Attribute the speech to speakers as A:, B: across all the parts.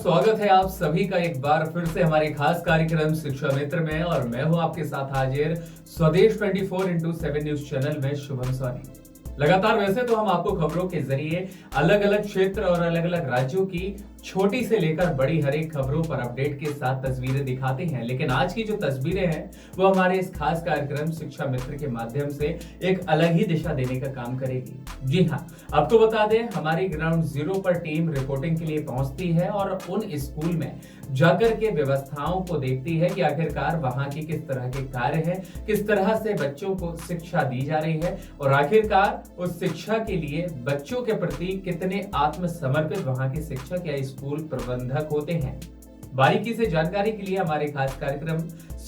A: स्वागत है आप सभी का एक बार फिर से हमारे खास कार्यक्रम शिक्षा मित्र में। और मैं हूं आपके साथ हाजिर स्वदेश 24/7 न्यूज चैनल में शुभम सोनी। लगातार वैसे तो हम आपको खबरों के जरिए अलग अलग क्षेत्र और अलग अलग राज्यों की छोटी से लेकर बड़ी हर एक खबरों पर अपडेट के साथ तस्वीरें दिखाते हैं, लेकिन आज की जो तस्वीरें हैं वो हमारे इस खास कार्यक्रम शिक्षा मित्र के माध्यम से एक अलग ही दिशा देने का काम करेगी। जी हाँ, आपको बता दें हमारी ग्राउंड जीरो पर टीम रिपोर्टिंग के लिए पहुंचती है और उन स्कूल में जाकर के व्यवस्थाओं को देखती है कि आखिरकार वहां की किस तरह के कार्य हैं, किस तरह से बच्चों को शिक्षा दी जा रही है और आखिरकार उस शिक्षा के लिए बच्चों के प्रति कितने आत्मसमर्पित वहां के शिक्षक या स्कूल प्रबंधक होते हैं। बारीकी से जानकारी के लिए हमारे खास कार्यक्रम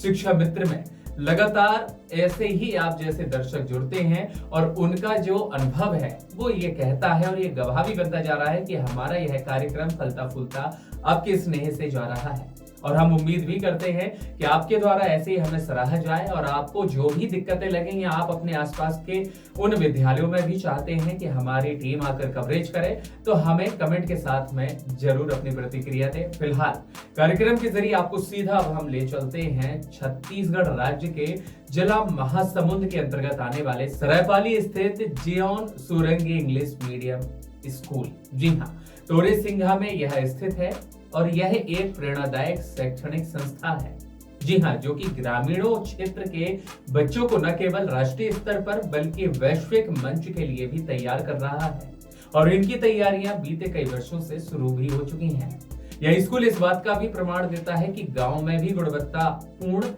A: शिक्षा मित्र में लगातार ऐसे ही आप जैसे दर्शक जुड़ते हैं और उनका जो अनुभव है वो ये कहता है और ये गवाह भी बनता जा रहा है कि हमारा यह कार्यक्रम फलता फूलता आपके स्नेह से जा रहा है। और हम उम्मीद भी करते हैं कि आपके द्वारा ऐसे ही हमें सराहा जाए और आपको जो भी दिक्कतें लगें या आप अपने आसपास के उन विद्यालयों में भी चाहते हैं कि हमारी टीम आकर कवरेज करे तो हमें कमेंट के साथ में जरूर अपनी प्रतिक्रिया दें। फिलहाल कार्यक्रम के जरिए आपको सीधा अब हम ले चलते हैं छत्तीसगढ़ राज्य के जिला महासमुंद के अंतर्गत आने वाले सरायपाली स्थित Xeon Surangi English medium school. जी हाँ, टोरे सिंघा में यह स्थित है और यह एक प्रेरणादायक शैक्षणिक संस्था है। जी हाँ, जो कि ग्रामीणों क्षेत्र के बच्चों को न केवल राष्ट्रीय स्तर पर बल्कि वैश्विक मंच के लिए भी तैयार कर रहा है और इनकी तैयारियां बीते कई वर्षों से शुरू भी हो चुकी हैं। यह स्कूल इस बात का भी प्रमाण देता है कि गांव में भी गुणवत्तापूर्ण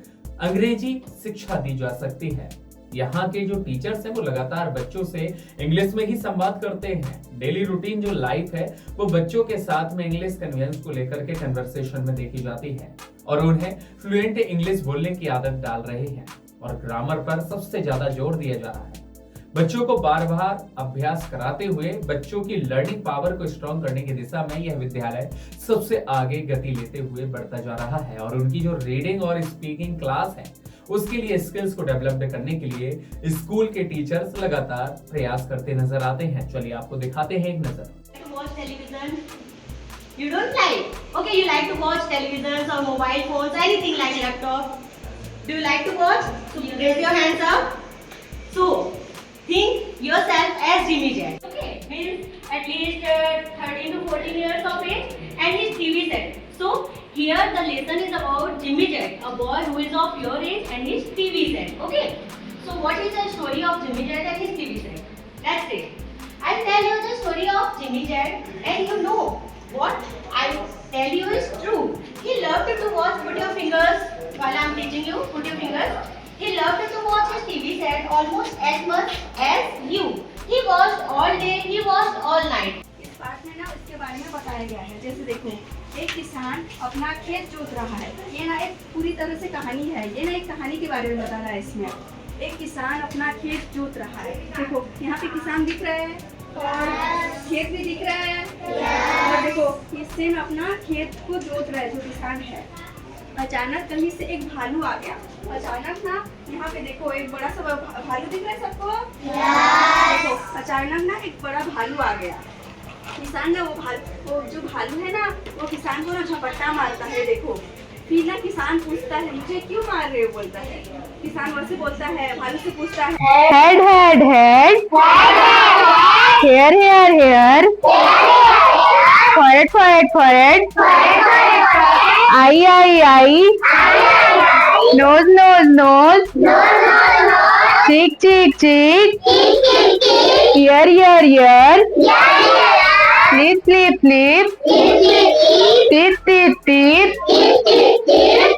A: अंग्रेजी शिक्षा दी जा सकती है। यहाँ के जो टीचर्स हैं वो लगातार बच्चों से इंग्लिश में ही संवाद करते हैं। डेली रूटीन जो लाइफ है वो बच्चों के साथ में इंग्लिश कन्वेंस को लेकर के कन्वर्सेशन में देखी जाती है और उन्हें फ्लुएंट इंग्लिश बोलने की आदत डाल रहे हैं और ग्रामर पर सबसे ज्यादा जोर दिया जा रहा है। बच्चों को बार बार अभ्यास कराते हुए बच्चों की लर्निंग पावर को स्ट्रॉन्ग करने की दिशा में यह विद्यालय सबसे आगे गति लेते हुए बढ़ता जा रहा है और उनकी जो रीडिंग और स्पीकिंग क्लास है उसके लिए स्किल्स को डेवलप करने के लिए स्कूल के टीचर्स लगातार प्रयास करते नजर आते हैं। चलिए आपको दिखाते हैं एक नजर।
B: You don't like? Okay, you like to watch televisions or mobile phones, anything like laptop. Do you like to watch? So raise your hands up. So think yourself as Jimmy Jet. Okay, means at least 13 to 14 years of age and his TV set. So here the lesson is about Jimmy Jet, a boy who is of your age and his TV set. Okay. So what is the story of Jimmy Jet and his TV set? That's it. I'll tell you the story of Jimmy Jet and you know what I tell you is true. He loved to watch, put your fingers while I'm teaching you, put your fingers. He loved to watch his TV set almost as much as you. He watched all day, he watched all night.
C: इस पाठ में ना इसके बारे में बताया गया है। जैसे देखो, एक किसान अपना खेत जोत रहा है। ये ना एक पूरी तरह से कहानी है। ये ना एक कहानी के बारे में बता रहा है इसमें। एक किसान अपना खेत जोत रहा है। देखो यहाँ पे किसान दिख रहा है और खेत भी दिख रहा है और देखो इससे ना अपना खेत को जोत रहा है जो किसान है। अचानक कहीं से एक भालू आ गया। अचानक ना यहाँ पे देखो एक बड़ा सा भालू दिख रहा है सबको। देखो अचानक ना एक बड़ा भालू आ गया। किसान ना वो जो भालू है ना वो किसान को ना झपट्टा मारता है। देखो फिर ना किसान पूछता है मुझे क्यों मार रहे हो, बोलता है। किसान वैसे बोलता है, भालू से पूछता है
D: head head head hair hair hair forehead forehead forehead eye eye eye nose nose nose cheek cheek cheek ear ear ear sleep sleep sleep teeth teeth teeth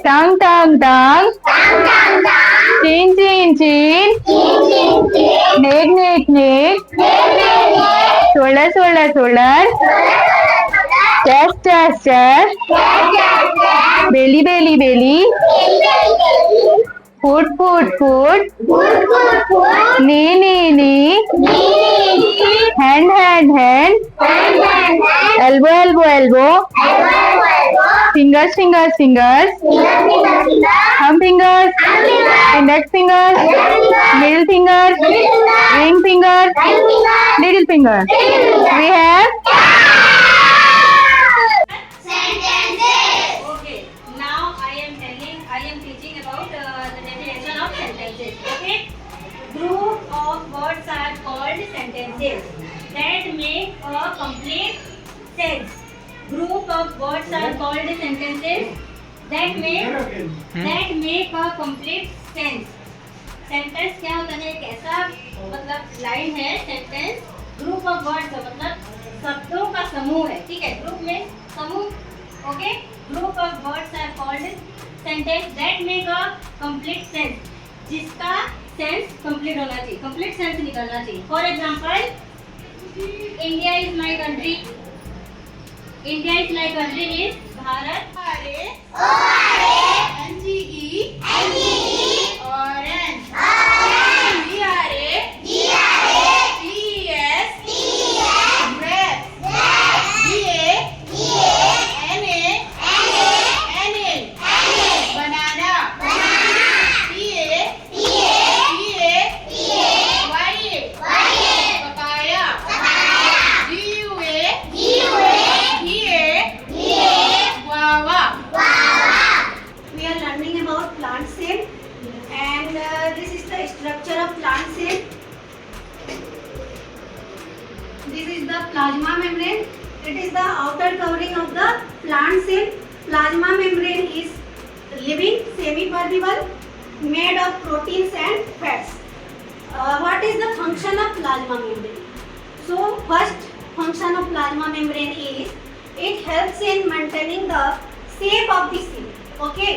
D: tongue tongue tongue chin chin chin neck neck neck shoulder shoulder shoulder chest chest chest belly belly belly foot foot foot knee knee knee hand hand hand elbow elbow elbow fingers fingers fingers thumb fingers index fingers middle finger ring finger little finger we have
B: Sentence. sentences that make a complete sense. Group of words are called sentences that make a complete sense. Sentence क्या होता है? एक ऐसा मतलब line है, sentence group of words मतलब शब्दों का समूह है, ठीक है, ग्रुप में समूह, okay. Group of words are called sentence that make a complete sense, जिसका सेंस कंप्लीट होना चाहिए, कंप्लीट सेंस निकलना चाहिए। For example, India is my country, India is my country means Bharat, structure of plant cell. This is the plasma membrane. It is the outer covering of the plant cell. Plasma membrane is living, semi-permeable, made of proteins and fats. What is the function of plasma membrane? So first function of plasma membrane is it helps in maintaining the shape of the cell. Okay.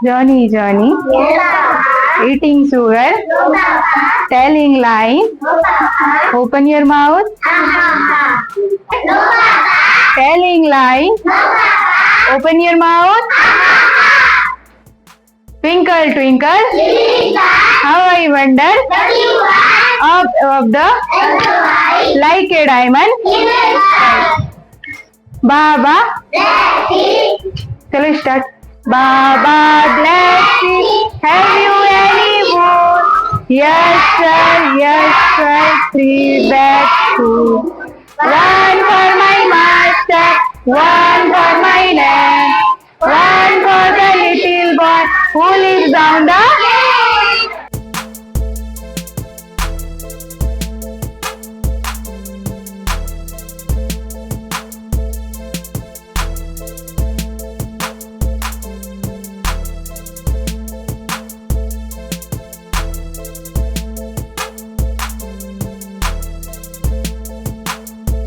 D: Johnny, Johnny, eating sugar, telling lie, open your mouth, telling lie, open your mouth, twinkle, twinkle, how I wonder, of the, like a diamond, Baba, चलो start. Baba bless you. Have you any more? Yes sir, 3 bags full. 1 for my master, 1 for my lamb, 1 for the little boy who lives down the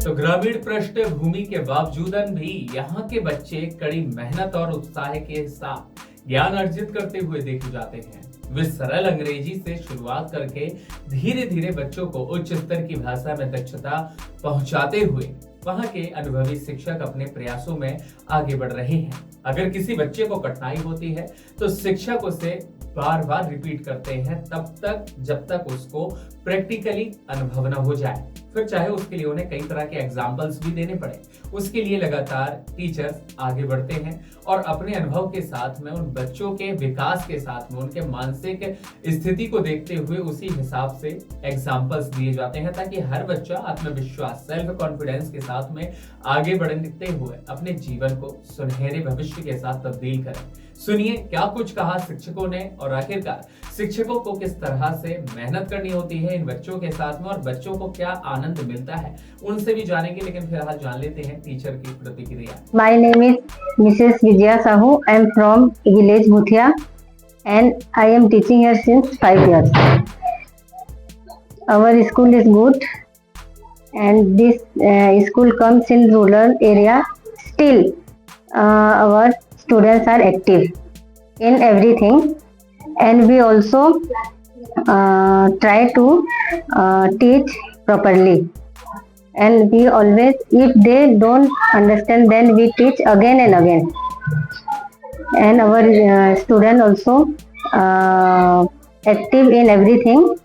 A: तो ग्रामीण पृष्ठभूमि के बावजूदन भी यहाँ के बच्चे कड़ी मेहनत और उत्साह के साथ ज्ञान अर्जित करते हुए देखे जाते हैं। वे सरल अंग्रेजी से शुरुआत करके धीरे धीरे बच्चों को उच्च स्तर की भाषा में दक्षता पहुंचाते हुए वहां के अनुभवी शिक्षक अपने प्रयासों में आगे बढ़ रहे हैं। अगर किसी बच्चे को कठिनाई होती है तो शिक्षक उसे बार बार रिपीट करते हैं तब तक जब तक उसको प्रैक्टिकली अनुभव न हो जाए, फिर चाहे उसके लिए उन्हें कई तरह के एग्जाम्पल्स भी देने पड़े। उसके लिए लगातार टीचर्स आगे बढ़ते हैं और अपने अनुभव के साथ में उन बच्चों के विकास के साथ में उनके मानसिक स्थिति को देखते हुए उसी हिसाब से एग्जाम्पल्स दिए जाते हैं ताकि हर बच्चा आत्मविश्वास, सेल्फ कॉन्फिडेंस के साथ में आगे बढ़ते हुए अपने जीवन को सुनहरे भविष्य के साथ तब्दील करें। सुनिए क्या कुछ कहा शिक्षकों ने और आखिरकार शिक्षकों को किस तरह से मेहनत करनी होती है इन बच्चों के साथ में और बच्चों को क्या आनंद मिलता है, उनसे भी जानेंगे। लेकिन फिलहाल जान लेते हैं टीचर की प्रतिक्रिया।
D: My name is Mrs. Vijaya Sahu. I am from village Bhutia and I am teaching here since 5 years. Our school is good and this school comes in rural area. Still our students are active in everything and we also try to teach properly and we always, if they don't understand, then we teach again and again. And our student also active in everything,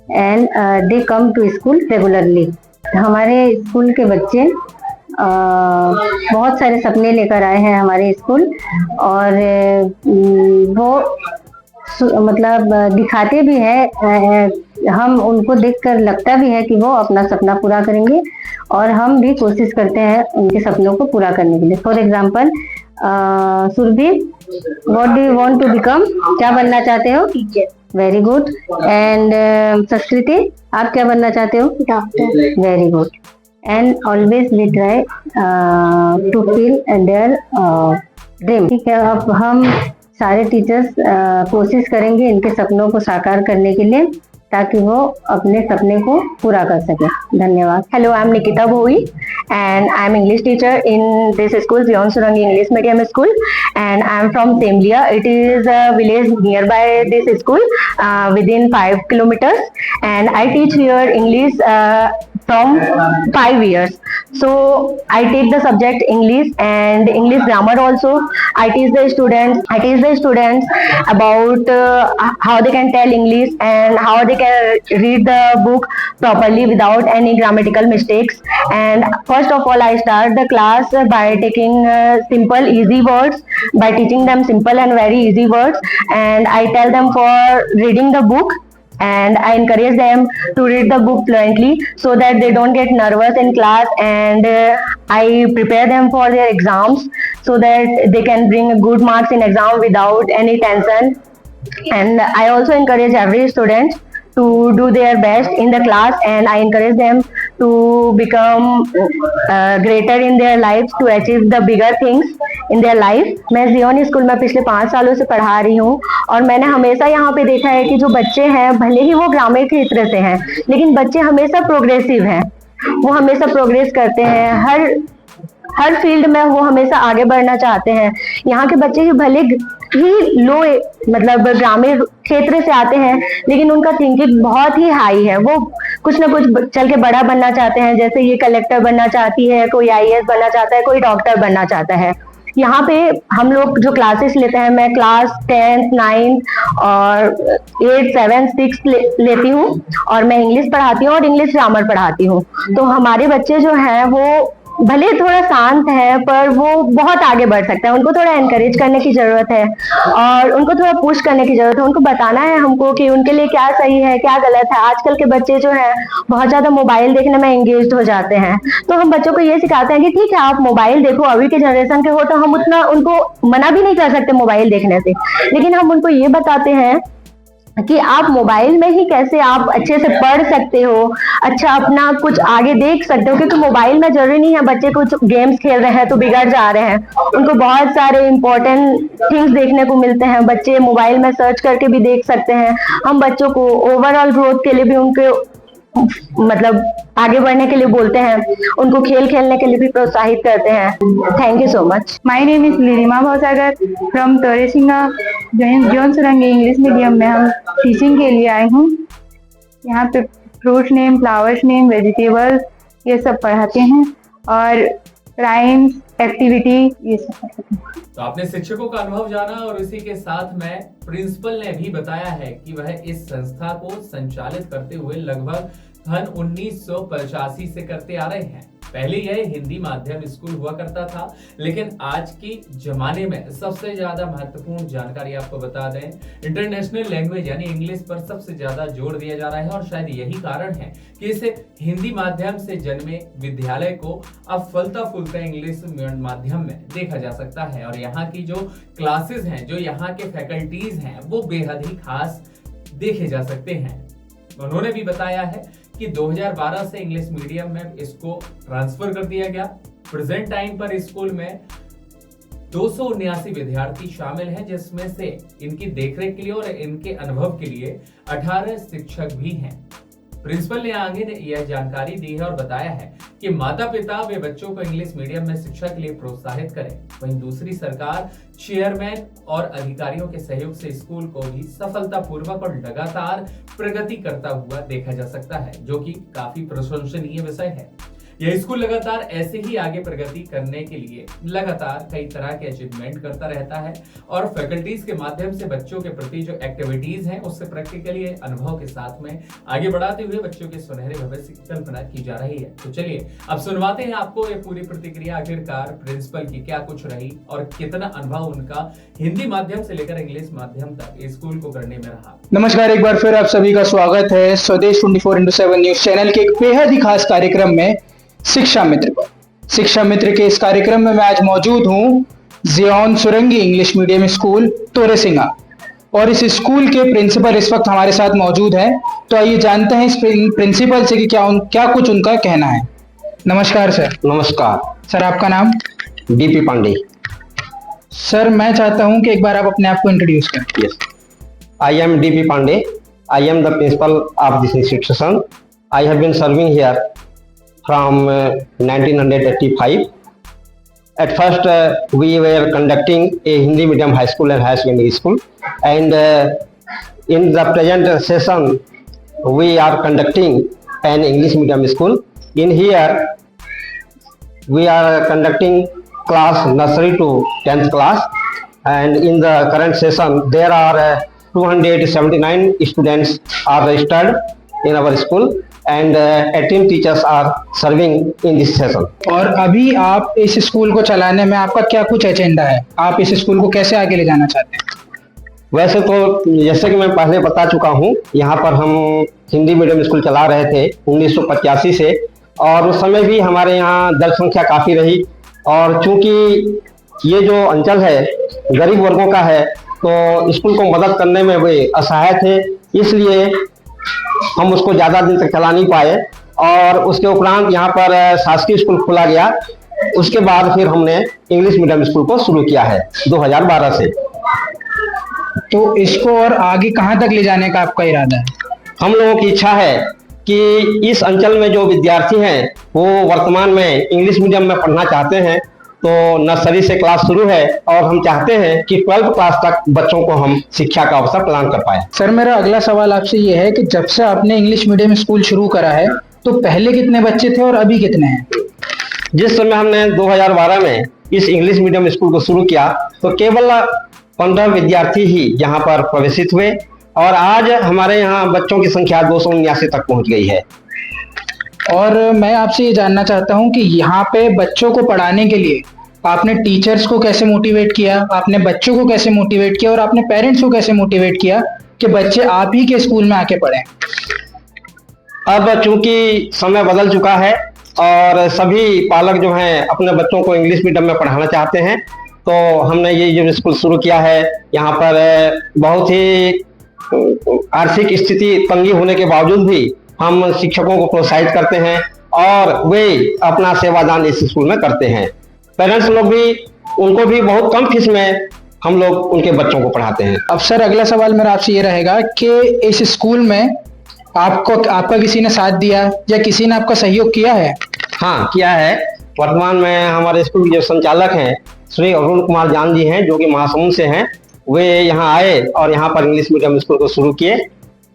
D: and they come to school regularly. हमारे school के बच्चे बहुत सारे सपने लेकर आए हैं हमारे स्कूल, और वो मतलब दिखाते भी है, हम उनको देखकर लगता भी है कि वो अपना सपना पूरा करेंगे, और हम भी कोशिश करते हैं उनके सपनों को पूरा करने के लिए। For example, Surabhi, what do you want to become? क्या बनना चाहते हो? टीचर। Very good. एंड संस्कृति, आप क्या बनना चाहते हो? Doctor. Very good. And always we try to feel their dream. ठीक है, अब हम सारे टीचर्स कोशिश करेंगे इनके सपनों को साकार करने के लिए, ताकि वो अपने सपने को पूरा कर सके। धन्यवाद।
E: Hello, I'm Nikita Bhoi and I'm English teacher in this school, Zion Surangi English Medium School, and I'm from Semlia. It is a village nearby this school, within 5 kilometers, and I teach here English from 5 years. So I take the subject English and English grammar also. I teach the students about how they can tell English and how they can read the book properly without any grammatical mistakes. And first of all, I start the class by taking simple easy words, by teaching them simple and very easy words, and I tell them for reading the book, and I encourage them to read the book fluently so that they don't get nervous in class, and I prepare them for their exams so that they can bring good marks in exam without any tension. And I also encourage every student to do their best in the class, and I encourage them to become greater in their lives, to achieve the bigger things in their life. मैं Xeon school में पिछले 5 सालों से पढ़ा रही हूँ, और मैंने हमेशा यहाँ पे देखा है कि जो बच्चे हैं, भले ही वो ग्रामीण क्षेत्र से हैं, लेकिन बच्चे हमेशा प्रोग्रेसिव हैं। वो हमेशा प्रोग्रेस करते हैं, हर फील्ड में वो हमेशा आगे बढ़ना चाहते हैं। यहाँ के बच्चे ही भले ही लो मतलब ग्रामीण क्षेत्र से आते हैं, लेकिन उनका थिंकिंग बहुत ही हाई है। वो कुछ ना कुछ चल के बड़ा बनना चाहते हैं, जैसे ये कलेक्टर बनना चाहती है, कोई IAS बनना चाहता है, कोई डॉक्टर बनना चाहता है। यहाँ पे हम लोग जो क्लासेस लेते हैं, मैं क्लास 10th 9th और 8th 7th 6th लेती हूँ, और मैं इंग्लिश पढ़ाती हूँ और इंग्लिश ग्रामर पढ़ाती हूँ। तो हमारे बच्चे जो हैं वो भले थोड़ा शांत है, पर वो बहुत आगे बढ़ सकते हैं। उनको थोड़ा एनकरेज करने की जरूरत है, और उनको थोड़ा पुश करने की जरूरत है। उनको बताना है हमको कि उनके लिए क्या सही है, क्या गलत है। आजकल के बच्चे जो हैं बहुत ज्यादा मोबाइल देखने में एंगेज हो जाते हैं, तो हम बच्चों को ये सिखाते हैं कि ठीक है, आप मोबाइल देखो, अभी के जनरेशन के हो, तो हम उतना उनको मना भी नहीं कर सकते मोबाइल देखने से, लेकिन हम उनको ये बताते हैं कि आप मोबाइल में ही कैसे आप अच्छे से पढ़ सकते हो, अच्छा अपना कुछ आगे देख सकते हो। क्योंकि मोबाइल में जरूरी नहीं है बच्चे कुछ गेम्स खेल रहे हैं तो बिगड़ जा रहे हैं, उनको बहुत सारे इंपॉर्टेंट थिंग्स देखने को मिलते हैं। बच्चे मोबाइल में सर्च करके भी देख सकते हैं। हम बच्चों को ओवरऑल ग्रोथ के लिए भी उनके मतलब आगे बढ़ने के लिए बोलते हैं, उनको खेल खेलने के लिए भी प्रोत्साहित करते हैं। Thank you so much.
F: My name is Lirima Bhausagar from Toresinga Zion Surangi English medium में हम टीचिंग के लिए आए हूँ। यहाँ पे fruits name, flowers name, vegetables ये सब पढ़ाते हैं, और राइम्स, एक्टिविटी ये सब पढ़ाते हैं।
A: तो आपने शिक्षकों का अनुभव जाना, और इसी के साथ में प्रिंसिपल ने भी बताया है कि वह इस संस्था को संचालित करते हुए लगभग सन 1985 से करते आ रहे हैं। पहले यह हिंदी माध्यम स्कूल हुआ करता था, लेकिन आज के जमाने में सबसे ज्यादा महत्वपूर्ण जानकारी आपको बता दें, इंटरनेशनल लैंग्वेज यानी इंग्लिश पर सबसे ज्यादा जोर दिया जा रहा है। और शायद यही कारण है कि इस हिंदी माध्यम से जन्मे विद्यालय को अब फलता फूलता इंग्लिश माध्यम में देखा जा सकता है। और यहाँ की जो क्लासेस हैं, जो यहाँ के फैकल्टीज हैं, वो बेहद ही खास देखे जा सकते हैं। उन्होंने भी बताया है कि 2012 से इंग्लिश मीडियम में इसको ट्रांसफर कर दिया गया। प्रेजेंट टाइम पर स्कूल में 279 विद्यार्थी शामिल हैं, जिसमें से इनकी देखरेख के लिए और इनके अनुभव के लिए 18 शिक्षक भी हैं। प्रिंसिपल ने आगे यह जानकारी दी है और बताया है कि माता पिता वे बच्चों को इंग्लिश मीडियम में शिक्षा के लिए प्रोत्साहित करें। वहीं दूसरी सरकार, चेयरमैन और अधिकारियों के सहयोग से स्कूल को भी सफलतापूर्वक और लगातार प्रगति करता हुआ देखा जा सकता है, जो कि काफी प्रशंसनीय विषय है। यह स्कूल लगातार ऐसे ही आगे प्रगति करने के लिए लगातार कई तरह के अचीवमेंट करता रहता है और फैकल्टीज के माध्यम से बच्चों के प्रति जो एक्टिविटीज हैं उससे प्रैक्टिकली अनुभव के साथ में आगे बढ़ाते हुए बच्चों के सुनहरे भविष्य की कल्पना की जा रही है। तो चलिए अब सुनवाते हैं आपको ये पूरी प्रतिक्रिया आखिरकार प्रिंसिपल की क्या कुछ रही और कितना अनुभव उनका हिंदी माध्यम से लेकर इंग्लिश माध्यम तक स्कूल को करने में रहा।
G: नमस्कार, एक बार फिर आप सभी का स्वागत है स्वदेश 24/7 न्यूज चैनल के एक बेहद ही खास कार्यक्रम में शिक्षा मित्र पर। शिक्षा मित्र के इस कार्यक्रम में मैं आज मौजूद हूँ Xeon Surangi English medium school तोरेसिंगा और इस स्कूल के प्रिंसिपल इस वक्त हमारे साथ मौजूद हैं। तो आइए जानते हैं इस प्रिंसिपल से कि क्या कुछ उनका कहना है। नमस्कार सर।
H: नमस्कार
G: सर, आपका नाम?
H: डीपी पांडे।
G: सर, मैं चाहता हूं कि एक बार आप अपने आप को इंट्रोड्यूस करें।
H: Yes, I am DP Pandey. I am the principal of this institution. I have been serving here from 1985. At first, we were conducting a Hindi medium high school and higher secondary school, and in the present session, we are conducting an English medium school. In here, we are conducting class nursery to 10th class, and in the current session, there are 279 students are registered in our school, and 18 teachers are serving in this session.
G: और अभी आप इस school को चलाने में आपका क्या कुछ एजेंडा है? आप इस स्कूल को कैसे आगे ले जाना चाहते हैं?
H: वैसे तो जैसे कि मैं पहले बता चुका हूँ, यहाँ पर हम हिंदी मीडियम स्कूल चला रहे थे 1985 से, और उस समय भी हमारे यहाँ दल संख्या काफ़ी रही। और चूंकि ये जो अंचल है गरीब वर्गों का है, तो स्कूल को मदद करने में वे असहाय थे, इसलिए हम उसको ज़्यादा दिन तक चला नहीं पाए। और उसके उपरांत यहाँ पर शासकीय स्कूल खोला गया। उसके बाद फिर हमने इंग्लिश मीडियम स्कूल को शुरू किया है 2012 से।
G: तो इसको और आगे कहाँ तक ले जाने का आपका इरादा है?
H: हम लोगों की इच्छा है कि इस अंचल में जो विद्यार्थी हैं वो वर्तमान में इंग्लिश मीडियम में पढ़ना चाहते हैं, तो नर्सरी से क्लास शुरू है और हम चाहते हैं कि 12th क्लास तक बच्चों को हम शिक्षा का अवसर प्रदान कर पाए।
G: सर, मेरा अगला सवाल आपसे ये है कि जब से आपने इंग्लिश मीडियम स्कूल शुरू करा है, तो पहले कितने बच्चे थे और अभी कितने हैं?
H: जिस समय हमने 2012 में इस इंग्लिश मीडियम स्कूल को शुरू किया, तो केवल 15 विद्यार्थी ही यहाँ पर प्रवेशित हुए, और आज हमारे यहाँ बच्चों की संख्या 279 तक पहुँच गई है।
G: और मैं आपसे ये जानना चाहता हूँ कि यहाँ पे बच्चों को पढ़ाने के लिए आपने टीचर्स को कैसे मोटिवेट किया, आपने बच्चों को कैसे मोटिवेट किया और आपने पेरेंट्स को कैसे मोटिवेट किया कि बच्चे आप ही के स्कूल में आके पढ़ें?
H: अब चूंकि समय बदल चुका है और सभी पालक जो हैं अपने बच्चों को इंग्लिश मीडियम में पढ़ाना चाहते हैं, तो हमने ये जो स्कूल शुरू किया है, यहाँ पर बहुत ही आर्थिक स्थिति तंगी होने के बावजूद भी हम शिक्षकों को प्रोत्साहित करते हैं और वे अपना सेवादान इस स्कूल में करते हैं। पेरेंट्स लोग भी, उनको भी बहुत कम फीस में हम लोग उनके बच्चों को पढ़ाते हैं।
G: अब सर, अगला सवाल मेरा आपसे ये रहेगा कि इस स्कूल में आपका किसी ने साथ दिया या किसी ने आपका सहयोग किया है?
H: हाँ, किया है। वर्तमान में हमारे स्कूल के जो संचालक हैं श्री अरुण कुमार जान जी हैं, जो कि महासमुंद से हैं, वे यहाँ आए और यहाँ पर इंग्लिश मीडियम स्कूल को शुरू किए,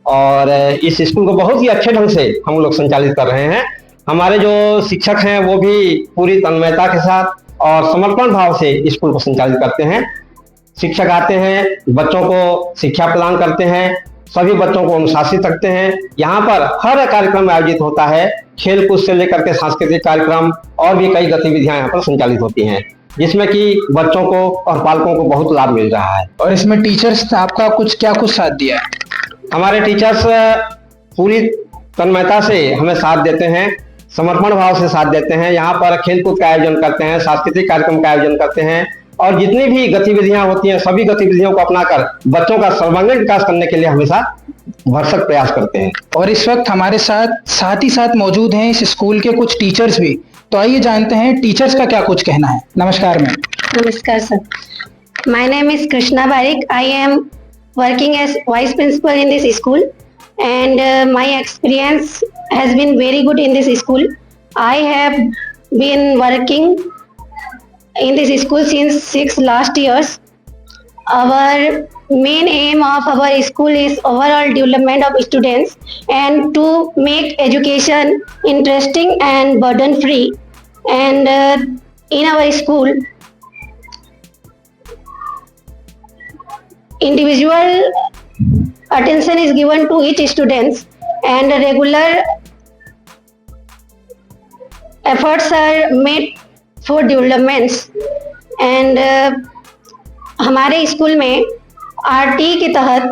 H: और इस स्कूल को बहुत ही अच्छे ढंग से हम लोग संचालित कर रहे हैं। हमारे जो शिक्षक हैं वो भी पूरी तन्मयता के साथ और समर्पण भाव से स्कूल को संचालित करते हैं। शिक्षक आते हैं, बच्चों को शिक्षा प्रदान करते हैं, सभी बच्चों को अनुशासित रखते हैं। यहाँ पर हर कार्यक्रम आयोजित होता है, खेल कूद से लेकर के सांस्कृतिक कार्यक्रम और भी कई गतिविधियां यहाँ पर संचालित होती हैं, जिसमें कि बच्चों को और पालकों को बहुत लाभ मिल रहा है।
G: और इसमें टीचर्स आपका क्या कुछ साथ दिया है?
H: हमारे टीचर्स पूरी तन्मयता से हमें साथ देते हैं, समर्पण भाव से साथ देते हैं। यहाँ पर खेल कूद का आयोजन करते हैं, सांस्कृतिक कार्यक्रम का आयोजन करते हैं, और जितनी भी गतिविधियां होती हैं सभी गतिविधियों को अपनाकर बच्चों का सर्वांगीण विकास करने के लिए हमेशा भरसक प्रयास करते हैं।
G: और इस वक्त हमारे साथ ही साथ मौजूद हैं इस स्कूल के कुछ टीचर्स भी। तो आइए जानते हैं टीचर्स का क्या कुछ कहना है। नमस्कार मैम।
I: नमस्कार sir, my name is Krishna Barik. I am working as vice principal in this school, and my experience has been very good in this school. I have been working in this school since 6 last years. Our main aim of our school is overall development of students and to make education interesting and burden free. And in our school, individual attention is given to each student and regular efforts are made for developments. And हमारे school में RT के तहत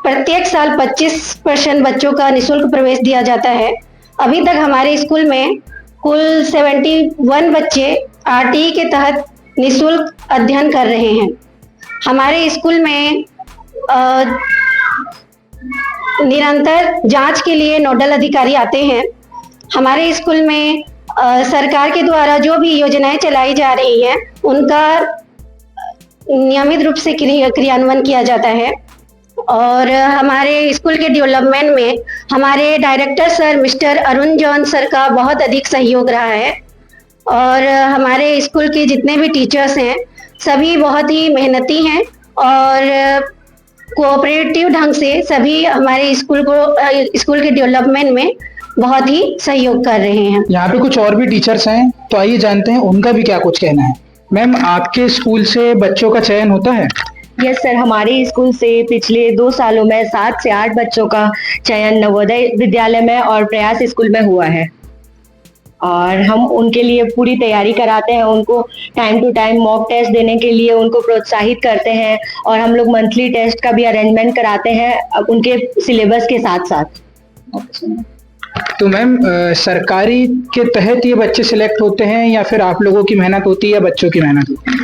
I: प्रत्येक साल 25% बच्चों का निःशुल्क प्रवेश दिया जाता है। अभी तक हमारे स्कूल में कुल 71 बच्चे आरटी के तहत निःशुल्क अध्ययन कर रहे हैं। हमारे स्कूल में निरंतर जांच के लिए नोडल अधिकारी आते हैं। हमारे स्कूल में सरकार के द्वारा जो भी योजनाएं चलाई जा रही हैं उनका नियमित रूप से क्रियान्वयन किया जाता है। और हमारे स्कूल के डेवलपमेंट में हमारे director sir mister Arun John sir का बहुत अधिक सहयोग रहा है। और हमारे स्कूल के जितने भी टीचर्स हैं सभी बहुत ही मेहनती हैं और कोऑपरेटिव ढंग से सभी हमारे स्कूल के डेवलपमेंट में बहुत ही सहयोग कर रहे हैं।
G: यहाँ पे कुछ और भी टीचर्स हैं, तो आइए जानते हैं उनका भी क्या कुछ कहना है। मैम, आपके स्कूल से बच्चों का चयन होता है?
E: यस सर, हमारे स्कूल से पिछले 2 सालों में 7 से 8 बच्चों का चयन नवोदय विद्यालय में और प्रयास स्कूल में हुआ है और हम उनके लिए पूरी तैयारी कराते हैं। उनको time to time mock test देने के लिए उनको प्रोत्साहित करते हैं और हम लोग मंथली टेस्ट का भी अरेंजमेंट कराते हैं उनके सिलेबस के साथ साथ।
G: तो मैम, सरकारी के तहत ये बच्चे सिलेक्ट होते हैं या फिर आप लोगों की मेहनत होती है या बच्चों की मेहनत होती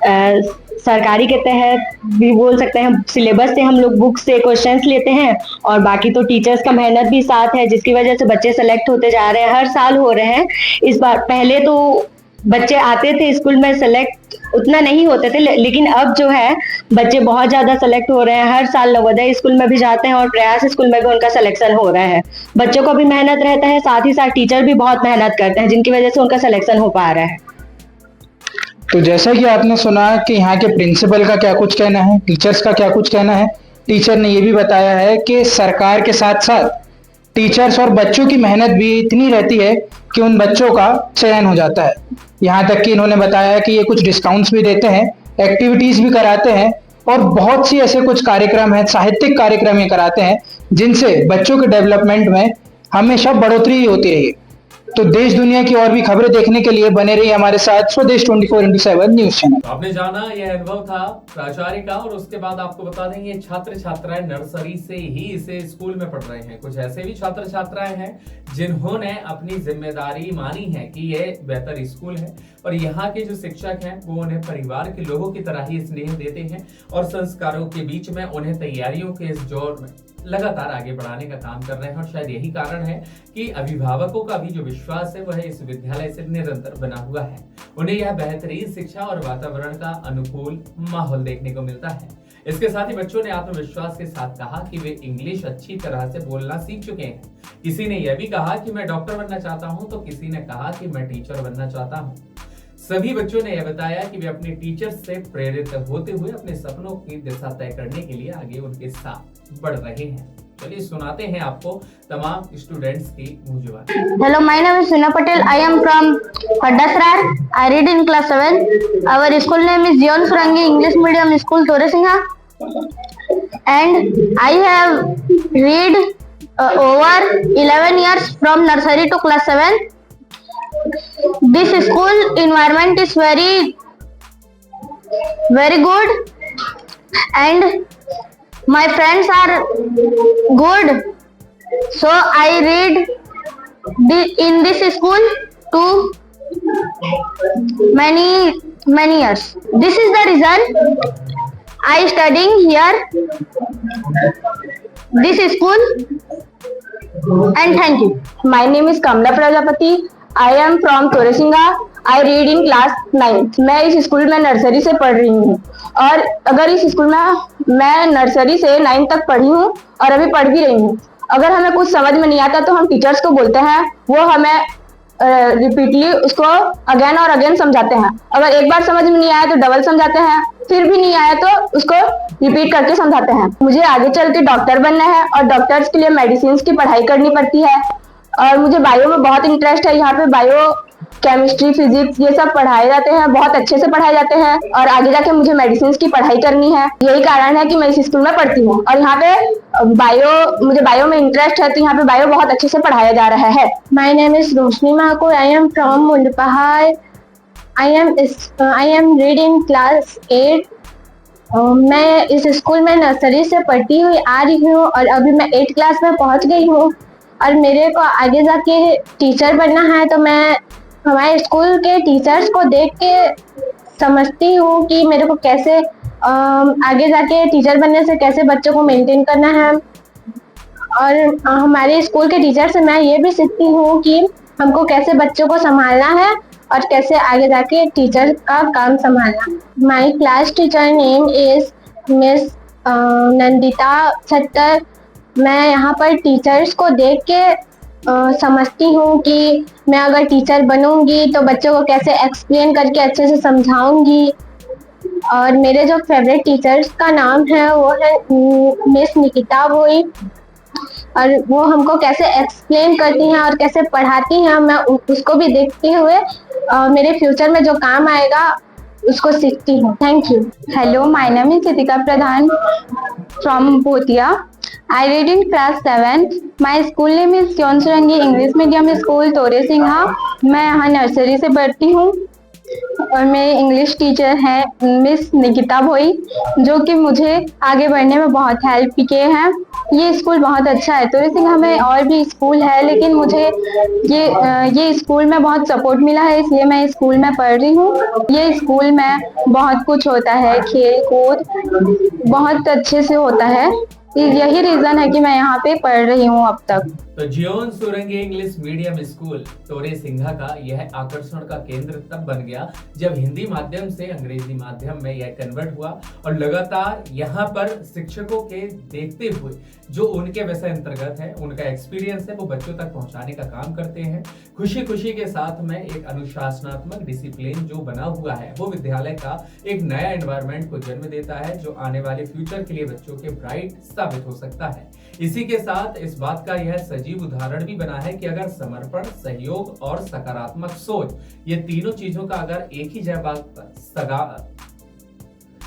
G: है?
E: सरकारी के तहत भी बोल सकते हैं। सिलेबस से हम लोग बुक से क्वेश्चंस लेते हैं और बाकी तो टीचर्स का मेहनत भी साथ है, जिसकी वजह से बच्चे सेलेक्ट होते जा रहे हैं। हर साल हो रहे हैं। इस बार पहले तो बच्चे आते थे स्कूल में, सेलेक्ट उतना नहीं होते थे, लेकिन अब जो है बच्चे बहुत ज्यादा सेलेक्ट हो रहे हैं। हर साल नवोदय स्कूल में भी जाते हैं और प्रयास स्कूल में भी उनका सिलेक्शन हो रहा है। बच्चों को भी मेहनत रहता है, साथ ही साथ टीचर भी बहुत मेहनत करते हैं, जिनकी वजह से उनका सिलेक्शन हो पा रहा है।
G: तो जैसा कि आपने सुना कि यहाँ के प्रिंसिपल का क्या कुछ कहना है, टीचर्स का क्या कुछ कहना है। टीचर ने ये भी बताया है कि सरकार के साथ साथ टीचर्स और बच्चों की मेहनत भी इतनी रहती है कि उन बच्चों का चयन हो जाता है। यहाँ तक कि इन्होंने बताया कि ये कुछ डिस्काउंट्स भी देते हैं, एक्टिविटीज भी कराते हैं और बहुत सी ऐसे कुछ कार्यक्रम हैं, साहित्यिक कार्यक्रम ये कराते हैं जिनसे बच्चों के डेवलपमेंट में हमेशा बढ़ोतरी ही होती रही। तो देश दुनिया की और भी खबरें देखने के लिए बने रहिए हमारे साथ स्वदेश 24/7 न्यूज चैनल।
A: आपने जाना यह अनुभव था प्राचार्य का और उसके बाद आपको बता दें ये छात्र छात्राएं नर्सरी से ही इसे स्कूल में पढ़ रहे हैं। कुछ ऐसे भी छात्र छात्राएं हैं जिन्होंने अपनी जिम्मेदारी मानी है कि ये बेहतर स्कूल है और यहाँ के जो शिक्षक हैं वो उन्हें परिवार के लोगों की तरह ही स्नेह देते हैं और संस्कारों के बीच में उन्हें तैयारियों के इस दौर में लगातार आगे बढ़ाने का काम कर रहे हैं। और शायद यही कारण है कि अभिभावकों का भी जो विश्वास है वह इस विद्यालय से निरंतर बना हुआ है। उन्हें यह बेहतरीन शिक्षा और वातावरण का अनुकूल माहौल देखने को मिलता है। इसके साथ ही बच्चों ने आत्मविश्वास के साथ कहा कि वे इंग्लिश अच्छी तरह से बोलना सीख चुके हैं। किसी ने यह भी कहा कि मैं डॉक्टर बनना चाहता हूं, तो किसी ने कहा कि मैं टीचर बनना चाहता हूं। सभी बच्चों ने यह बताया कि वे अपने टीचर्स से प्रेरित होते हुए अपने सपनों की दिशा तय करने के लिए आगे उनके साथ बढ़ रहे हैं। चलिए सुनाते हैं आपको तमाम स्टूडेंट्स की मुंह जुबानी।
J: Hello, my name is Suna Patel. I am from Padasrar. I read in class 7. Our school name is Zion Surangi English Medium School, Toresingha. And I have read over 11 years from nursery to class 7. This school environment is very good and my friends are good, so I read in this school too many years. This is the reason I studying here this school, and thank you.
E: My name is Kamla Prajapati. I am from Toresingha. I read in class 9. मैं इस school में nursery से पढ़ रही हूँ और अगर इस स्कूल में मैं नर्सरी से 9 तक पढ़ी हूँ और अभी पढ़ भी रही हूँ। अगर हमें कुछ समझ में नहीं आता तो हम टीचर्स को बोलते हैं, वो हमें
J: रिपीटली उसको अगेन और अगेन समझाते हैं। अगर एक बार समझ में नहीं आया तो डबल समझाते हैं, फिर भी नहीं आया तो उसको रिपीट करके समझाते हैं। मुझे आगे चल के डॉक्टर बनना है और डॉक्टर्स के लिए मेडिसिन की पढ़ाई करनी पड़ती है और मुझे बायो में बहुत इंटरेस्ट है। यहाँ पे बायो, केमिस्ट्री, फिजिक्स ये सब पढ़ाए जाते हैं, बहुत अच्छे से पढ़ाए जाते हैं और आगे जाके मुझे मेडिसिन की पढ़ाई करनी है। यही कारण है कि मैं इस स्कूल में पढ़ती हूँ और यहाँ पे मुझे बायो में इंटरेस्ट है, तो यहाँ पे बायो बहुत अच्छे से पढ़ाया जा रहा है।
K: My name is Roshni Makur, I am from Mundpahar, I am reading class 8। मैं इस स्कूल में नर्सरी से पढ़ती हुई आ रही हूँ और अभी मैं 8th क्लास में पहुँच गई हूँ और मेरे को आगे जाके टीचर बनना है। तो मैं हमारे स्कूल के टीचर्स को देख के समझती हूँ कि मेरे को कैसे आगे जाके टीचर बनने से कैसे बच्चों को मेंटेन करना है। और हमारे स्कूल के टीचर से मैं ये भी सीखती हूँ कि हमको कैसे बच्चों को संभालना है और कैसे आगे जाके टीचर का काम संभालना। My class teacher name is miss Nandita Chhatar. मैं यहाँ पर टीचर्स को देख के समझती हूँ कि मैं अगर टीचर बनूंगी तो बच्चों को कैसे एक्सप्लेन करके अच्छे से समझाऊंगी। और मेरे जो फेवरेट टीचर्स का नाम है वो है मिस निकिता भोई और वो हमको कैसे एक्सप्लेन करती हैं और कैसे पढ़ाती हैं, मैं उसको भी देखते हुए मेरे फ्यूचर में जो काम आएगा उसको सीखती हूँ। Thank you.
F: Hello, my name is Chitika Pradhan from Bhotiya. I read in class 7. My school name is John Surangi English medium school Toresinga. मैं यहाँ नर्सरी से पढ़ती हूँ और मेरे इंग्लिश टीचर हैं मिस निकिता भोई, जो कि मुझे आगे बढ़ने में बहुत हेल्प किए हैं। ये स्कूल बहुत अच्छा है। तोरे सिंघा में और भी स्कूल है लेकिन मुझे ये स्कूल में बहुत सपोर्ट मिला है, इसलिए मैं स्कूल में पढ़ रही हूँ। ये स्कूल में बहुत कुछ होता है, खेल कूद बहुत अच्छे से होता है। यही रीजन है कि मैं यहाँ पे पढ़ रही हूँ अब तक।
A: तो John Surangi English medium school तोरे सिंघा का यह आकर्षण का केंद्र तब बन गया जब हिंदी माध्यम से अंग्रेजी माध्यम में यह कन्वर्ट हुआ और लगातार यहाँ पर शिक्षकों के देखते हुए जो उनके विषय अंतर्गत है, उनका एक्सपीरियंस है, वो बच्चों तक पहुंचाने का काम करते हैं। खुशी खुशी के साथ में एक अनुशासनात्मक डिसिप्लिन जो बना हुआ है वो विद्यालय का एक नया एनवायरनमेंट को जन्म देता है जो आने वाले फ्यूचर के लिए बच्चों के ब्राइट साबित हो सकता है। इसी के साथ इस बात का यह सजीव उदाहरण भी बना है कि अगर समर्पण, सहयोग और सकारात्मक सोच, ये तीनों चीजों का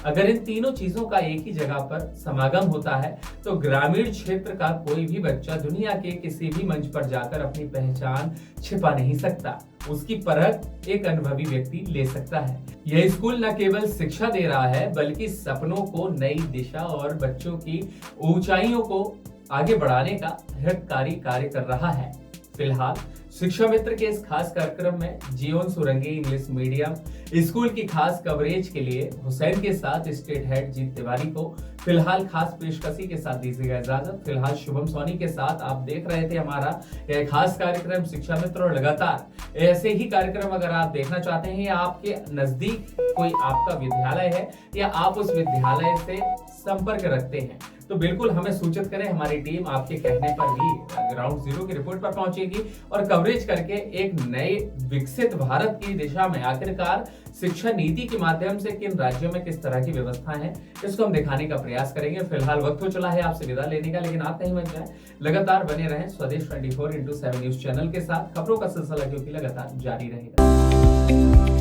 A: अगर इन तीनों चीजों का एक ही जगह पर समागम होता है तो ग्रामीण क्षेत्र का कोई भी बच्चा दुनिया के किसी भी मंच पर जाकर अपनी पहचान छिपा नहीं सकता। उसकी परख एक अनुभवी व्यक्ति ले सकता है। यह स्कूल न केवल शिक्षा दे रहा है बल्कि सपनों को नई दिशा और बच्चों की ऊंचाइयों को आगे बढ़ाने का हितकारी कार्य कर रहा है। फिलहाल शिक्षा मित्र के इस खास कार्यक्रम में John Surangi English medium school की खास कवरेज के लिए हुसैन के साथ स्टेट हेड जीत तिवारी को फिलहाल खास पेशकशी के साथ दीजिएगा इजाजत। फिलहाल शुभम सोनी के साथ आप देख रहे थे हमारा यह खास कार्यक्रम शिक्षा मित्र, और लगातार ऐसे ही कार्यक्रम अगर आप देखना चाहते हैं या आपके नजदीक कोई आपका विद्यालय है या आप उस विद्यालय से संपर्क रखते हैं तो बिल्कुल हमें सूचित करें। हमारी टीम आपके कहने पर भी ग्राउंड जीरो की रिपोर्ट पर पहुंचेगी और कवरेज करके एक नए विकसित भारत की दिशा में आखिरकार शिक्षा नीति के माध्यम से किन राज्यों में किस तरह की व्यवस्था है इसको हम दिखाने का प्रयास करेंगे। फिलहाल वक्त हो चला है आपसे विदा लेने का, लेकिन आप कहीं मत जाए, लगातार बने रहें स्वदेश 24x7 न्यूज चैनल के साथ। खबरों का सिलसिला क्योंकि लगातार जारी रहेगा।